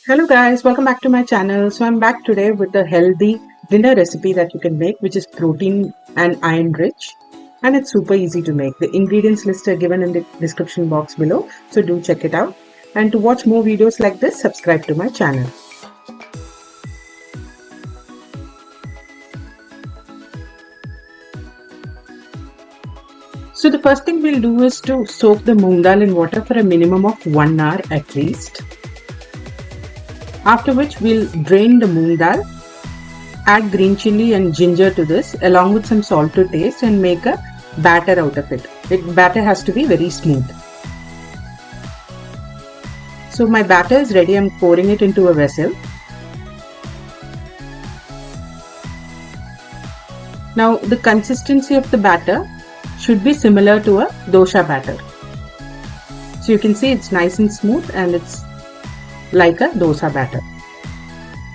Hello guys, welcome back to my channel. So I'm back today with a healthy dinner recipe that you can make, which is protein and iron rich, and it's super easy to make. The ingredients list are given in the description box below, so do check it out. And to watch more videos like this, subscribe to my channel. So the first thing we'll do is to soak the moong dal in water for a minimum of 1 hour at least. After which we'll drain the moong dal, add green chilli and ginger to this along with some salt to taste and make a batter out of it. The batter has to be very smooth. So my batter is ready. I'm pouring it into a vessel. Now the consistency of the batter should be similar to a dosha batter. So you can see it's nice and smooth and it's like a dosa batter.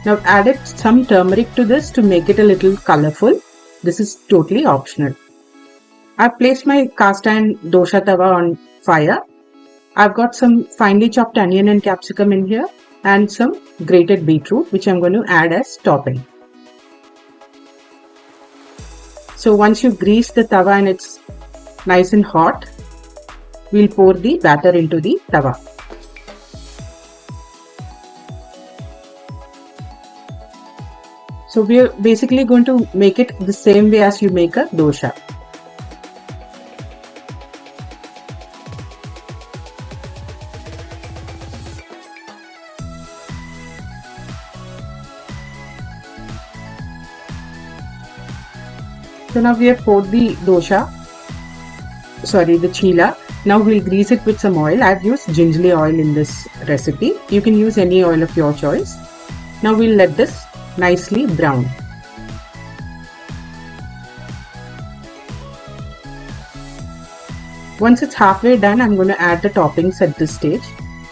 Now added some turmeric to this to make it a little colorful. This is totally optional. I've placed my cast iron dosha tawa on fire. I've got some finely chopped onion and capsicum in here and some grated beetroot, which I'm going to add as topping. So once you grease the tawa and it's nice and hot, we'll pour the batter into the tawa. So we are basically going to make it the same way as you make a dosha. So now we have poured the chilla. Now we'll grease it with some oil. I've used gingerly oil in this recipe. You can use any oil of your choice. Now we'll let this nicely brown. Once it's halfway done, I'm going to add the toppings at this stage.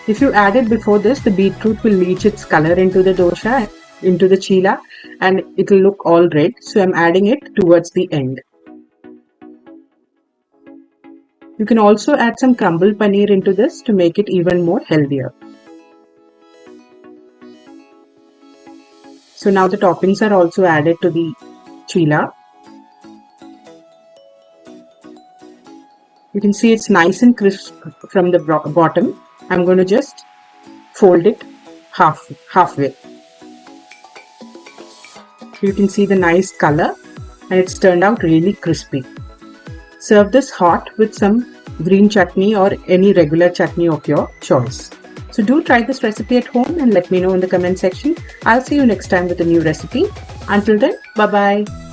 If you add it before this, the beetroot will leach its color into the dosha, into the chilla, and it will look all red. So I'm adding it towards the end. You can also add some crumbled paneer into this to make it even more healthier. So now the toppings are also added to the chilla. You can see it's nice and crisp from the bottom. I'm going to just fold it halfway. You can see the nice color and it's turned out really crispy. Serve this hot with some green chutney or any regular chutney of your choice. So do try this recipe at home and let me know in the comment section. I'll see you next time with a new recipe. Until then, bye bye.